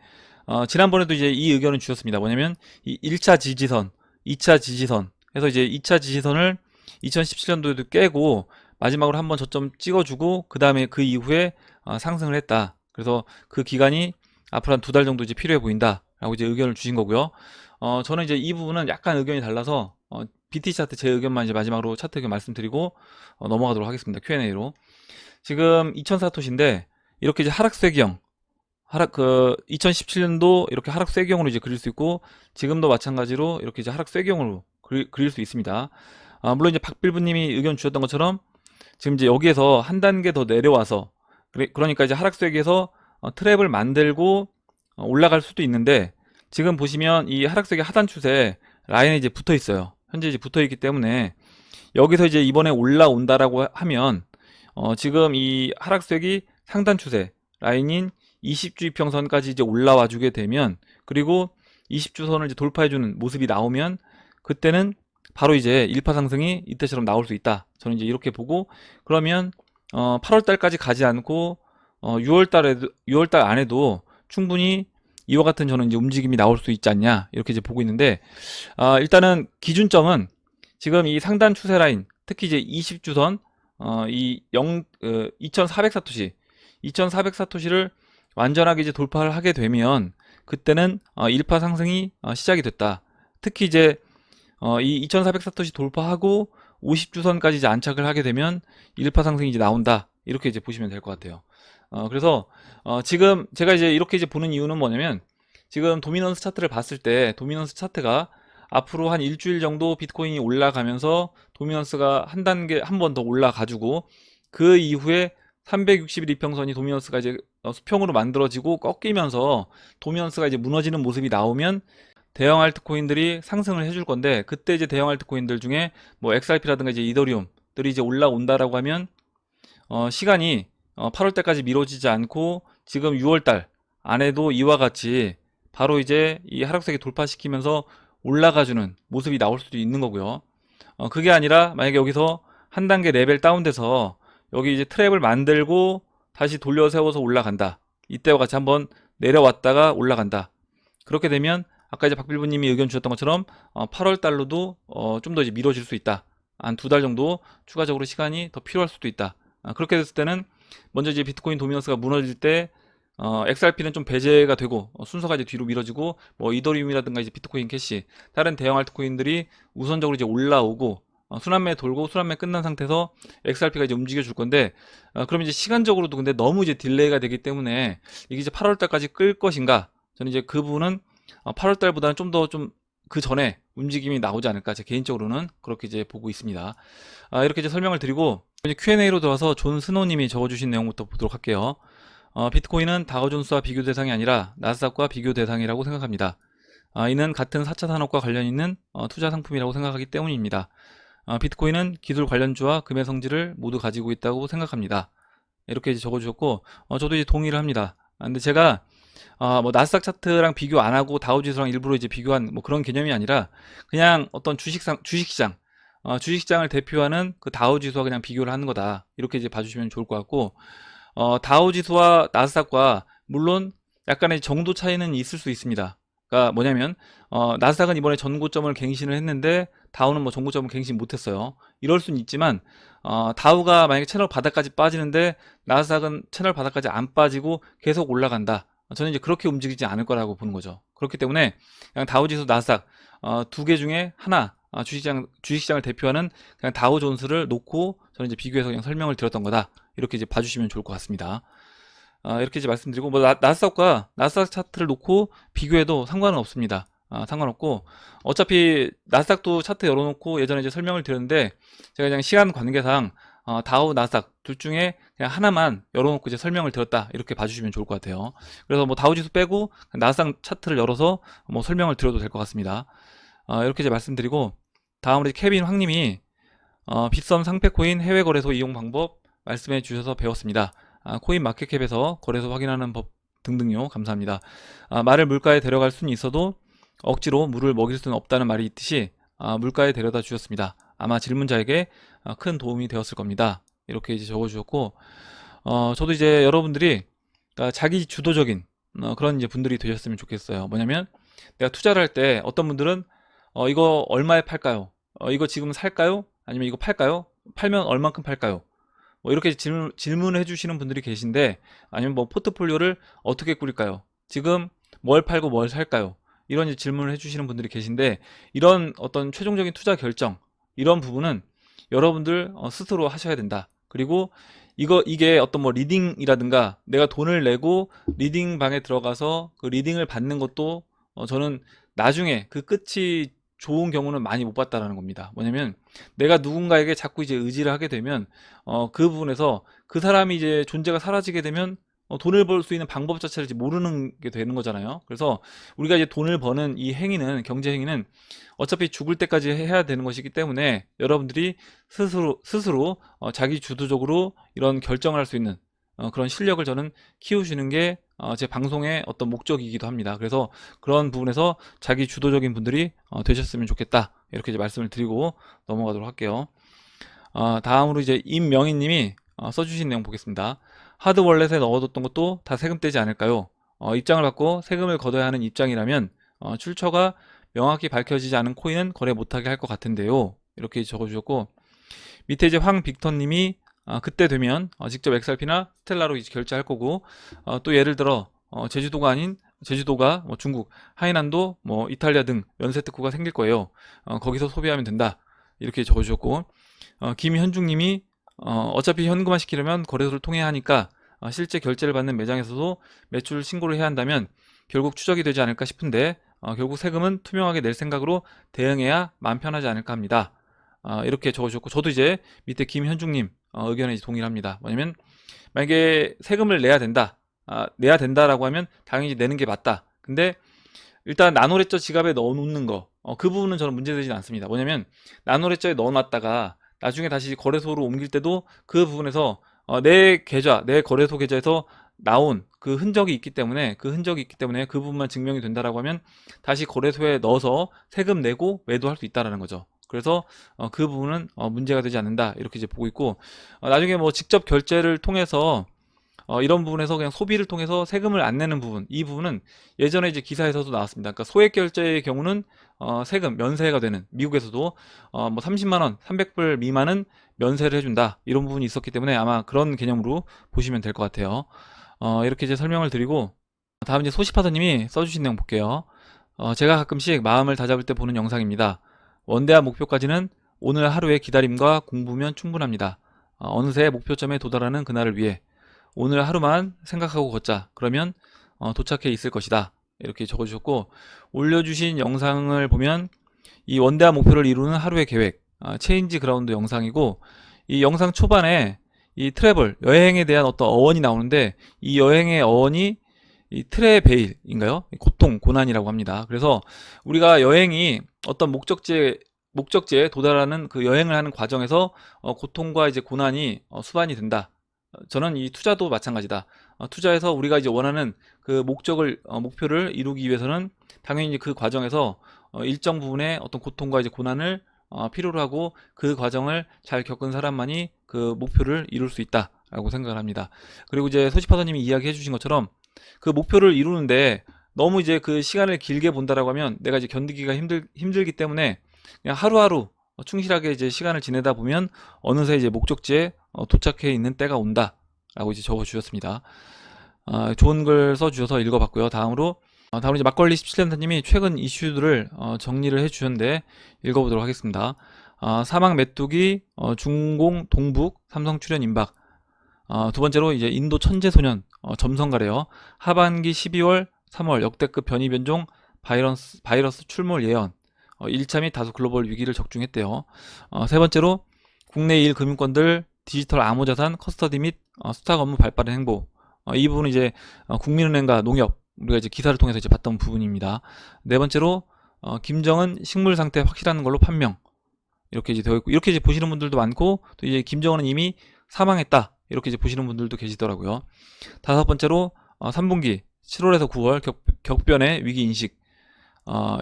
지난번에도 이제 이 의견을 주셨습니다. 뭐냐면 이 1차 지지선, 2차 지지선 해서 이제 2차 지지선을 2017년도에도 깨고 마지막으로 한번 저점 찍어주고 그 다음에 그 이후에 상승을 했다. 그래서 그 기간이 앞으로 한 2달 정도 이제 필요해 보인다라고 이제 의견을 주신 거고요. 저는 이제 이 부분은 약간 의견이 달라서 BT 차트 제 의견만 이제 마지막으로 차트 의견 말씀드리고 넘어가도록 하겠습니다. Q&A로. 지금 2004토시인데 이렇게 이제 하락세기형, 2017년도 이렇게 하락세기형으로 이제 그릴 수 있고, 지금도 마찬가지로 이렇게 이제 하락세기형으로 그릴 수 있습니다. 물론 이제 박빌부님이 의견 주셨던 것처럼 지금 이제 여기에서 한 단계 더 내려와서 그러니까 이제 하락세기에서 트랩을 만들고 올라갈 수도 있는데, 지금 보시면 이 하락세기 하단 추세 라인에 이제 붙어 있어요. 현재 이제 붙어 있기 때문에 여기서 이제 이번에 올라온다라고 하면 지금 이 하락세기 상단 추세 라인인 20주 이평선까지 이제 올라와 주게 되면, 그리고 20주선을 이제 돌파해주는 모습이 나오면 그때는 바로 이제 1파 상승이 이때처럼 나올 수 있다. 저는 이제 이렇게 보고, 그러면 8월 달까지 가지 않고 6월 달 안에도 충분히 이와 같은 저는 이제 움직임이 나올 수 있지 않냐, 이렇게 이제 보고 있는데, 일단은 기준점은 지금 이 상단 추세 라인, 특히 이제 20주선 이 2400사토시 2400사토시를 완전하게 이제 돌파를 하게 되면 그때는 1파 상승이 시작이 됐다. 특히 이제 이 2400사토시 돌파하고 50주선까지 이제 안착을 하게 되면 1파 상승이 이제 나온다, 이렇게 이제 보시면 될 것 같아요. 그래서 지금 제가 이제 이렇게 이제 보는 이유는 뭐냐면, 지금 도미넌스 차트를 봤을 때 도미넌스 차트가 앞으로 한 일주일 정도 비트코인이 올라가면서 도미넌스가 한 단계 한 번 더 올라가지고 그 이후에 360일 이평선이 도미넌스가 이제 수평으로 만들어지고 꺾이면서 도미넌스가 이제 무너지는 모습이 나오면 대형 알트코인들이 상승을 해줄 건데, 그때 이제 대형 알트코인들 중에 뭐 XRP라든가 이제 이더리움들이 이제 올라온다라고 하면 시간이 8월 달까지 미뤄지지 않고 지금 6월 달 안에도 이와 같이 바로 이제 이 하락세기 돌파시키면서 올라가주는 모습이 나올 수도 있는 거고요. 그게 아니라 만약에 여기서 한 단계 레벨 다운돼서 여기 이제 트랩을 만들고 다시 돌려 세워서 올라간다, 이때와 같이 한번 내려왔다가 올라간다, 그렇게 되면 아까 이제 박빌부님이 의견 주셨던 것처럼 8월 달로도 좀 더 이제 미뤄질 수 있다. 한 2달 정도 추가적으로 시간이 더 필요할 수도 있다. 그렇게 됐을 때는 먼저 이제 비트코인 도미넌스가 무너질 때 XRP는 좀 배제가 되고 순서가 이제 뒤로 미뤄지고, 뭐 이더리움이라든가 이제 비트코인 캐시 다른 대형 알트코인들이 우선적으로 이제 올라오고 순환매 돌고 순환매 끝난 상태에서 XRP가 이제 움직여 줄 건데, 그럼 이제 시간적으로도 근데 너무 이제 딜레이가 되기 때문에 이게 이제 8월 달까지 끌 것인가, 저는 이제 그 부분은 8월 달보다는 좀 더 좀 그 전에 움직임이 나오지 않을까, 제 개인적으로는 그렇게 이제 보고 있습니다. 이렇게 이제 설명을 드리고 이제 Q&A로 들어와서 존 스노님이 적어주신 내용부터 보도록 할게요. 비트코인은 다우존스와 비교 대상이 아니라 나스닥과 비교 대상이라고 생각합니다. 이는 같은 4차 산업과 관련 있는 투자 상품이라고 생각하기 때문입니다. 비트코인은 기술 관련주와 금의 성질을 모두 가지고 있다고 생각합니다. 이렇게 이제 적어주셨고, 저도 이제 동의를 합니다. 근데 제가 뭐 나스닥 차트랑 비교 안 하고 다우지수랑 일부러 이제 비교한 뭐 그런 개념이 아니라 그냥 어떤 주식시장, 주식시장을 대표하는 그 다우지수와 그냥 비교를 하는 거다. 이렇게 이제 봐주시면 좋을 것 같고, 다우지수와 나스닥과 물론 약간의 정도 차이는 있을 수 있습니다. 그러니까 뭐냐면 나스닥은 이번에 전고점을 갱신을 했는데 다우는 뭐 전고점을 갱신 못했어요. 이럴 수는 있지만 다우가 만약에 채널 바닥까지 빠지는데 나스닥은 채널 바닥까지 안 빠지고 계속 올라간다. 저는 이제 그렇게 움직이지 않을 거라고 보는 거죠. 그렇기 때문에 그냥 다우지수 나스닥 두 개 중에 하나 주식시장을 대표하는 그냥 다우존스를 놓고 저는 이제 비교해서 그냥 설명을 드렸던 거다. 이렇게 이제 봐주시면 좋을 것 같습니다. 이렇게 이제 말씀드리고 뭐 나스닥과 나스닥 차트를 놓고 비교해도 상관은 없습니다. 상관없고 어차피 나스닥도 차트 열어놓고 예전에 이제 설명을 드렸는데 제가 그냥 시간 관계상 다우 나스닥 둘 중에 그냥 하나만 열어놓고 이제 설명을 드렸다 이렇게 봐주시면 좋을 것 같아요. 그래서 뭐 다우지수 빼고 나스닥 차트를 열어서 뭐 설명을 드려도 될 것 같습니다. 이렇게 이제 말씀드리고 다음으로 이제 케빈 황님이 빗썸 상패코인 해외 거래소 이용 방법 말씀해 주셔서 배웠습니다. 코인 마켓캡에서 거래소 확인하는 법 등등요. 감사합니다. 말을 물가에 데려갈 수는 있어도 억지로 물을 먹일 수는 없다는 말이 있듯이 물가에 데려다 주셨습니다. 아마 질문자에게 큰 도움이 되었을 겁니다. 이렇게 이제 적어주셨고, 저도 이제 여러분들이 자기 주도적인 그런 이제 분들이 되셨으면 좋겠어요. 뭐냐면 내가 투자를 할 때 어떤 분들은 이거 얼마에 팔까요? 이거 지금 살까요? 아니면 이거 팔까요? 팔면 얼만큼 팔까요? 뭐 이렇게 질문을 해주시는 분들이 계신데 아니면 뭐 포트폴리오를 어떻게 꾸릴까요? 지금 뭘 팔고 뭘 살까요? 이런 이제 질문을 해주시는 분들이 계신데 이런 어떤 최종적인 투자 결정 이런 부분은 여러분들 스스로 하셔야 된다. 그리고 이게 어떤 뭐 리딩이라든가 내가 돈을 내고 리딩 방에 들어가서 그 리딩을 받는 것도 저는 나중에 그 끝이 좋은 경우는 많이 못 봤다라는 겁니다. 뭐냐면 내가 누군가에게 자꾸 이제 의지를 하게 되면 그 부분에서 그 사람이 이제 존재가 사라지게 되면 돈을 벌 수 있는 방법 자체를 이제 모르는 게 되는 거잖아요. 그래서 우리가 이제 돈을 버는 이 행위는 경제 행위는 어차피 죽을 때까지 해야 되는 것이기 때문에 여러분들이 스스로 자기 주도적으로 이런 결정을 할 수 있는 그런 실력을 저는 키우시는 게 제 방송의 어떤 목적이기도 합니다. 그래서 그런 부분에서 자기 주도적인 분들이 되셨으면 좋겠다. 이렇게 이제 말씀을 드리고 넘어가도록 할게요. 다음으로 이제 임명희 님이 써주신 내용 보겠습니다. 하드월렛에 넣어뒀던 것도 다 세금 떼지 않을까요? 입장을 받고 세금을 걷어야 하는 입장이라면 출처가 명확히 밝혀지지 않은 코인은 거래 못하게 할 것 같은데요. 이렇게 적어주셨고 밑에 이제 황빅터 님이 그때 되면 직접 XRP나 스텔라로 이제 결제할 거고 또 예를 들어 제주도가 아닌 제주도가 뭐 중국, 하이난도, 뭐 이탈리아 등 연쇄 특구가 생길 거예요. 거기서 소비하면 된다. 이렇게 적어주셨고 김현중님이 어차피 현금화 시키려면 거래소를 통해야 하니까 실제 결제를 받는 매장에서도 매출 신고를 해야 한다면 결국 추적이 되지 않을까 싶은데 결국 세금은 투명하게 낼 생각으로 대응해야 마음 편하지 않을까 합니다. 이렇게 적어주셨고 저도 이제 밑에 김현중님 의견에 동의를 합니다. 뭐냐면 만약에 세금을 내야 된다 내야 된다라고 하면 당연히 내는 게 맞다. 근데 일단 나노레저 지갑에 넣어놓는 거 그 부분은 저는 문제되지 않습니다. 뭐냐면 나노레저에 넣어놨다가 나중에 다시 거래소로 옮길 때도 그 부분에서 내 계좌 내 거래소 계좌에서 나온 그 흔적이 있기 때문에 그 부분만 증명이 된다라고 하면 다시 거래소에 넣어서 세금 내고 매도할 수 있다라는 거죠. 그래서 그 부분은 문제가 되지 않는다 이렇게 이제 보고 있고 나중에 뭐 직접 결제를 통해서 이런 부분에서 그냥 소비를 통해서 세금을 안 내는 부분 이 부분은 예전에 이제 기사에서도 나왔습니다. 그러니까 소액 결제의 경우는 세금 면세가 되는 미국에서도 뭐 30만원 300불 미만은 면세를 해준다 이런 부분이 있었기 때문에 아마 그런 개념으로 보시면 될 것 같아요. 이렇게 이제 설명을 드리고 다음 이제 소시파더님이 써주신 내용 볼게요. 제가 가끔씩 마음을 다잡을 때 보는 영상입니다. 원대한 목표까지는 오늘 하루의 기다림과 공부면 충분합니다. 어느새 목표점에 도달하는 그날을 위해 오늘 하루만 생각하고 걷자. 그러면 도착해 있을 것이다. 이렇게 적어주셨고 올려주신 영상을 보면 이 원대한 목표를 이루는 하루의 계획 체인지 그라운드 영상이고 이 영상 초반에 이 트래블, 여행에 대한 어떤 어원이 나오는데 이 여행의 어원이 이 트레베일인가요? 고통, 고난이라고 합니다. 그래서 우리가 여행이 어떤 목적지에 도달하는 그 여행을 하는 과정에서 고통과 이제 고난이 수반이 된다. 저는 이 투자도 마찬가지다. 투자에서 우리가 이제 원하는 그 목표를 이루기 위해서는 당연히 그 과정에서 일정 부분의 어떤 고통과 이제 고난을 필요로 하고 그 과정을 잘 겪은 사람만이 그 목표를 이룰 수 있다라고 생각을 합니다. 그리고 이제 소지파더님이 이야기해 주신 것처럼 그 목표를 이루는데 너무 이제 그 시간을 길게 본다라고 하면 내가 이제 견디기가 힘들기 때문에 그냥 하루하루 충실하게 이제 시간을 지내다 보면 어느새 이제 목적지에 도착해 있는 때가 온다라고 이제 적어 주셨습니다. 좋은 글 써 주셔서 읽어봤고요. 다음으로 이제 막걸리 17년타님이 최근 이슈들을 정리를 해 주셨는데 읽어보도록 하겠습니다. 사막 메뚜기, 중공 동북, 삼성 출연 임박. 두 번째로 이제 인도 천재소년 점성가래요. 하반기 12월, 3월 역대급 변이 변종 바이러스 출몰 예언. 1차 및 다수 글로벌 위기를 적중했대요. 세 번째로 국내 1 금융권들 디지털 암호자산 커스터디 및 수탁 업무 발빠른 행보. 이 부분은 이제 국민은행과 농협 우리가 이제 기사를 통해서 이제 봤던 부분입니다. 네 번째로 김정은 식물 상태 확실한 걸로 판명. 이렇게 이제 되어 있고 이렇게 이제 보시는 분들도 많고 또 이제 김정은은 이미 사망했다. 이렇게 이제 보시는 분들도 계시더라고요. 다섯 번째로 3분기 7월에서 9월 격변의 위기 인식.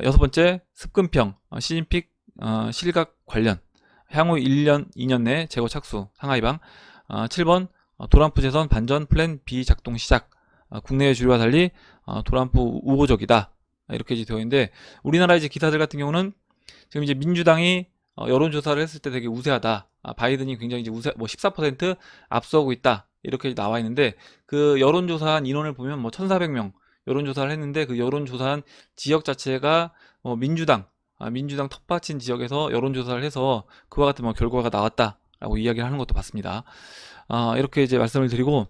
여섯 번째 습근평 시진픽 실각 관련 향후 1년 2년 내 재고 착수 상하이방. 7번 도란프 재선 반전 플랜 B 작동 시작. 국내외 주류와 달리 도란프 우호적이다. 이렇게 이제 되어 있는데 우리나라 이제 기사들 같은 경우는 지금 이제 민주당이 여론조사를 했을 때 되게 우세하다. 바이든이 굉장히 이제 14% 앞서고 있다. 이렇게 나와 있는데 그 여론조사한 인원을 보면 뭐 1,400명 여론조사를 했는데 그 여론조사한 지역 자체가 민주당 텃밭인 지역에서 여론조사를 해서 그와 같은 뭐 결과가 나왔다라고 이야기를 하는 것도 봤습니다. 이렇게 이제 말씀을 드리고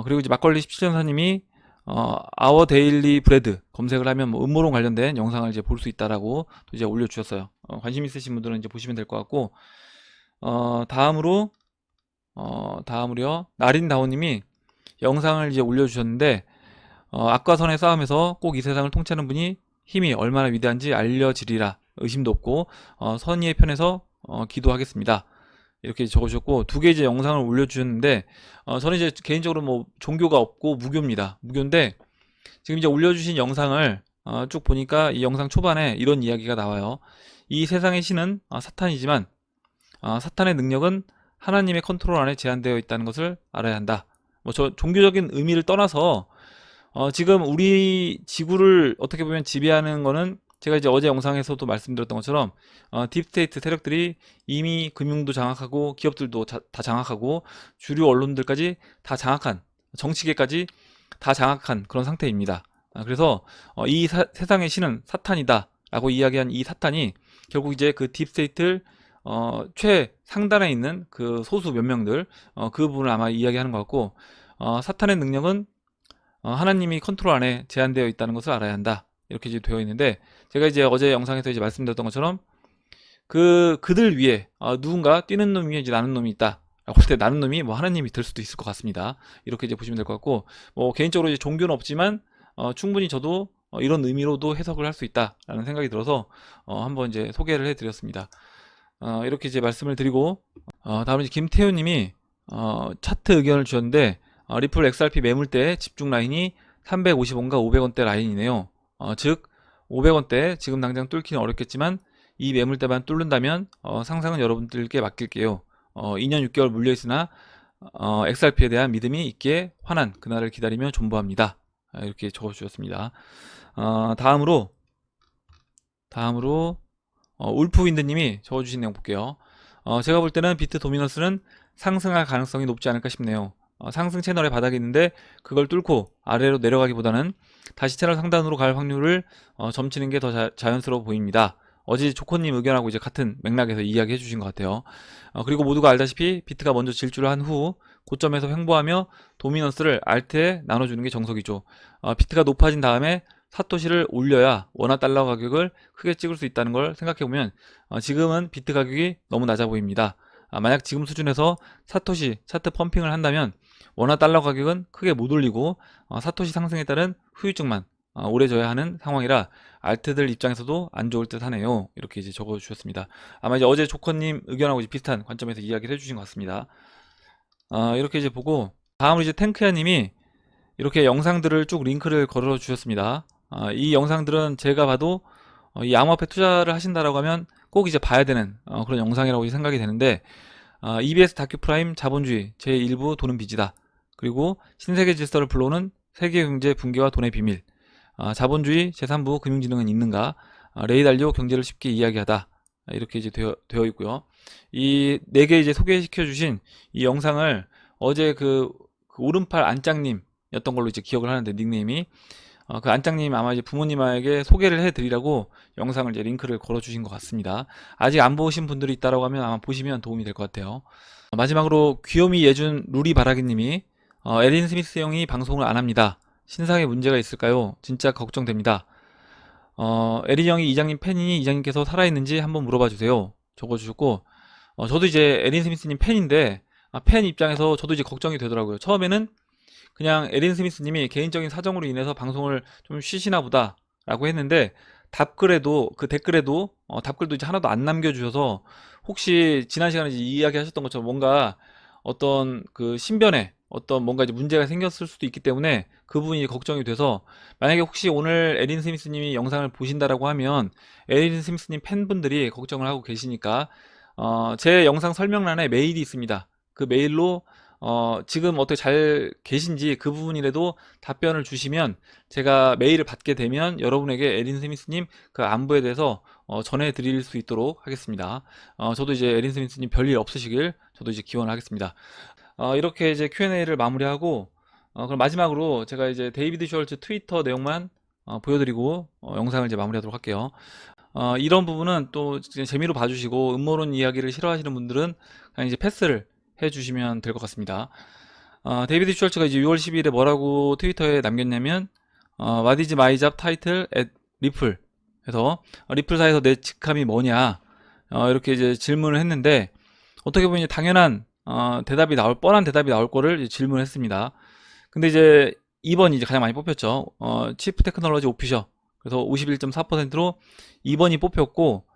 그리고 이제 막걸리 17년사님이 아워 데일리 브레드 검색을 하면 뭐 음모론 관련된 영상을 이제 볼 수 있다라고 또 이제 올려주셨어요. 관심 있으신 분들은 이제 보시면 될 것 같고 다음으로요 나린다오님이 영상을 이제 올려주셨는데 악과 선의 싸움에서 꼭 이 세상을 통치하는 분이 힘이 얼마나 위대한지 알려지리라 의심도 없고 선의의 편에서 기도하겠습니다. 이렇게 적어주셨고 두 개 이제 영상을 올려주셨는데 저는 이제 개인적으로 뭐 종교가 없고 무교입니다. 무교인데 지금 이제 올려주신 영상을 쭉 보니까 이 영상 초반에 이런 이야기가 나와요. 이 세상의 신은 사탄이지만 사탄의 능력은 하나님의 컨트롤 안에 제한되어 있다는 것을 알아야 한다. 뭐 저 종교적인 의미를 떠나서 지금 우리 지구를 어떻게 보면 지배하는 거는 제가 이제 어제 영상에서도 말씀드렸던 것처럼 딥스테이트 세력들이 이미 금융도 장악하고 기업들도 다 장악하고 주류 언론들까지 다 장악한 정치계까지 다 장악한 그런 상태입니다. 그래서 이 세상의 신은 사탄이다 라고 이야기한 이 사탄이 결국 이제 그 딥스테이트 최상단에 있는 그 소수 몇 명들 그 부분을 아마 이야기하는 것 같고 사탄의 능력은 하나님이 컨트롤 안에 제한되어 있다는 것을 알아야 한다. 이렇게 이제 되어 있는데 제가 이제 어제 영상에서 이제 말씀드렸던 것처럼 그들 위에 누군가 뛰는 놈 위에 이제 나는 놈이 있다. 라고 할 때 나는 놈이 뭐 하나님이 될 수도 있을 것 같습니다. 이렇게 이제 보시면 될 것 같고 뭐 개인적으로 이제 종교는 없지만 충분히 저도 이런 의미로도 해석을 할 수 있다라는 생각이 들어서 한번 이제 소개를 해드렸습니다. 이렇게 이제 말씀을 드리고 다음은 이제 김태우님이 차트 의견을 주셨는데 리플 XRP 매물대 집중 라인이 350원과 500원대 라인이네요. 즉 500원대 지금 당장 뚫기는 어렵겠지만 이 매물대만 뚫는다면 상상은 여러분들께 맡길게요. 2년 6개월 물려있으나 XRP에 대한 믿음이 있기에 환한 그날을 기다리며 존버합니다. 이렇게 적어주셨습니다. 다음으로 울프윈드님이 적어주신 내용 볼게요. 제가 볼 때는 비트 도미넌스는 상승할 가능성이 높지 않을까 싶네요. 상승 채널의 바닥이 있는데 그걸 뚫고 아래로 내려가기보다는 다시 채널 상단으로 갈 확률을 점치는 게 더 자연스러워 보입니다. 어제 조코님 의견하고 이제 같은 맥락에서 이야기해 주신 것 같아요. 그리고 모두가 알다시피 비트가 먼저 질주를 한 후 고점에서 횡보하며 도미넌스를 알트에 나눠주는 게 정석이죠. 비트가 높아진 다음에 사토시를 올려야 원화 달러 가격을 크게 찍을 수 있다는 걸 생각해보면 지금은 비트 가격이 너무 낮아 보입니다. 만약 지금 수준에서 사토시 차트 펌핑을 한다면 원화 달러 가격은 크게 못 올리고 사토시 상승에 따른 후유증만 오래 져야 하는 상황이라 알트들 입장에서도 안 좋을 듯 하네요. 이렇게 이제 적어 주셨습니다. 아마 이제 어제 조커님 의견하고 이제 비슷한 관점에서 이야기를 해주신 것 같습니다. 이렇게 이제 보고 다음으로 이제 탱크야님이 이렇게 영상들을 쭉 링크를 걸어 주셨습니다. 이 영상들은 제가 봐도 이 암호화폐 투자를 하신다라고 하면 꼭 이제 봐야 되는 그런 영상이라고 생각이 되는데, EBS 다큐 프라임 자본주의 제1부 돈은 빚이다. 그리고 신세계 질서를 불러오는 세계 경제 붕괴와 돈의 비밀, 자본주의 제3부 금융지능은 있는가, 레이 달리오 경제를 쉽게 이야기하다. 이렇게 이제 되어 있고요. 이 네 개 이제 소개시켜 주신 이 영상을 어제 그 오른팔 안짱님이었던 걸로 이제 기억을 하는데, 닉네임이 그 안짱님 아마 이제 부모님에게 소개를 해드리라고 영상을 이제 링크를 걸어주신 것 같습니다. 아직 안 보신 분들이 있다라고 하면 아마 보시면 도움이 될 것 같아요. 마지막으로 귀요미 예준 루리 바라기님이 에린 스미스 형이 방송을 안 합니다. 신상에 문제가 있을까요? 진짜 걱정됩니다. 에린 형이 이장님 팬이니 이장님께서 살아있는지 한번 물어봐 주세요. 적어주셨고, 저도 이제 에린 스미스님 팬인데 팬 입장에서 저도 이제 걱정이 되더라고요. 처음에는 그냥 에린 스미스님이 개인적인 사정으로 인해서 방송을 좀 쉬시나 보다 라고 했는데, 답글에도 답글도 이제 하나도 안 남겨주셔서 혹시 지난 시간에 이제 이야기 하셨던 것처럼 뭔가 어떤 그 신변에 어떤 뭔가 이제 문제가 생겼을 수도 있기 때문에 그 부분이 걱정이 돼서, 만약에 혹시 오늘 에린 스미스님이 영상을 보신다라고 하면 에린 스미스님 팬분들이 걱정을 하고 계시니까 제 영상 설명란에 메일이 있습니다. 그 메일로 지금 어떻게 잘 계신지 그 부분이라도 답변을 주시면 제가 메일을 받게 되면 여러분에게 에린 스미스님 그 안부에 대해서 전해 드릴 수 있도록 하겠습니다. 저도 이제 에린 스미스님 별일 없으시길 저도 이제 기원을 하겠습니다. 이렇게 이제 Q&A를 마무리하고, 그럼 마지막으로 제가 이제 데이비드 슈얼츠 트위터 내용만 보여드리고 영상을 이제 마무리하도록 할게요. 이런 부분은 또 재미로 봐주시고 음모론 이야기를 싫어하시는 분들은 그냥 이제 패스를 해주시면 될 것 같습니다. 데이비드 슈얼츠가 이제 6월 10일에 뭐라고 트위터에 남겼냐면, What is my job title at 리플 해서 리플사에서 내 직함이 뭐냐, 이렇게 이제 질문을 했는데, 어떻게 보면 이제 당연한 뻔한 대답이 나올 거를 질문했습니다. 근데 이제 2번이 이제 가장 많이 뽑혔죠. 치프 테크놀로지 오피셔. 그래서 51.4%로 2번이 뽑혔고,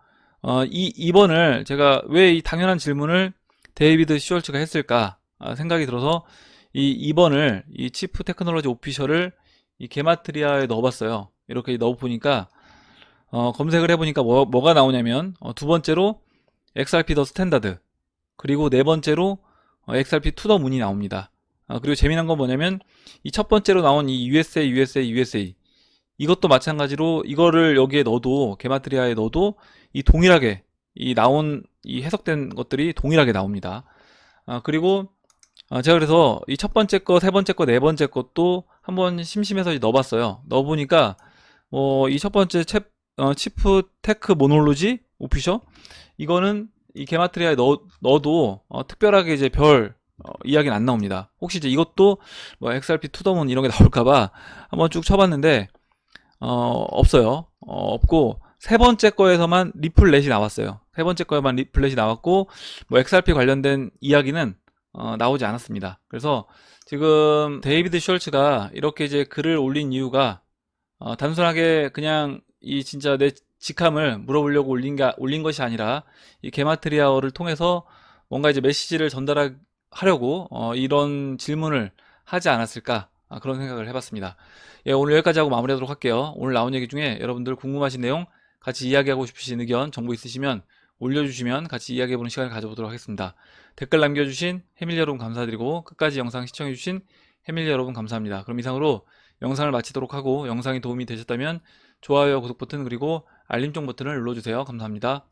이 2번을 제가 왜 이 당연한 질문을 데이비드 슈얼츠가 했을까 생각이 들어서 이 2번을 이 치프 테크놀로지 오피셔를 이 게마트리아에 넣어봤어요. 이렇게 넣어보니까 검색을 해보니까 뭐가 나오냐면, 두 번째로 XRP 더 스탠다드, 그리고 네 번째로 XRP 투 더 문이 나옵니다. 그리고 재미난 건 뭐냐면 이 첫 번째로 나온 이 USA 이것도 마찬가지로 이거를 여기에 넣어도, 게마트리아에 넣어도 이 동일하게 이 나온 이 해석된 것들이 동일하게 나옵니다. 그리고 제가 그래서 이 첫 번째 거, 세 번째 거, 네 번째 것도 한번 심심해서 넣어봤어요. 넣어보니까 이 첫 번째 치프 테크 모놀로지 오피셔, 이거는 이 게마트리아에 넣어도 특별하게 이제 별 이야기는 안 나옵니다. 혹시 이제 이것도 뭐 XRP 투더문 이런 게 나올까봐 한번 쭉 쳐봤는데 없어요. 없고, 세 번째 거에서만 리플렛이 나왔어요. 세 번째 거에만 리플렛이 나왔고, 뭐 XRP 관련된 이야기는 나오지 않았습니다. 그래서 지금 데이비드 슈얼츠가 이렇게 이제 글을 올린 이유가 단순하게 그냥 이 진짜 내 직함을 물어보려고 올린 것이 아니라 이 게마트리아어를 통해서 뭔가 이제 메시지를 전달하려고 이런 질문을 하지 않았을까, 그런 생각을 해봤습니다. 예, 오늘 여기까지 하고 마무리하도록 할게요. 오늘 나온 얘기 중에 여러분들 궁금하신 내용, 같이 이야기하고 싶으신 의견, 정보 있으시면 올려주시면 같이 이야기해보는 시간을 가져보도록 하겠습니다. 댓글 남겨주신 해밀 여러분 감사드리고, 끝까지 영상 시청해주신 해밀 여러분 감사합니다. 그럼 이상으로 영상을 마치도록 하고, 영상이 도움이 되셨다면 좋아요, 구독 버튼, 그리고 알림종 버튼을 눌러주세요. 감사합니다.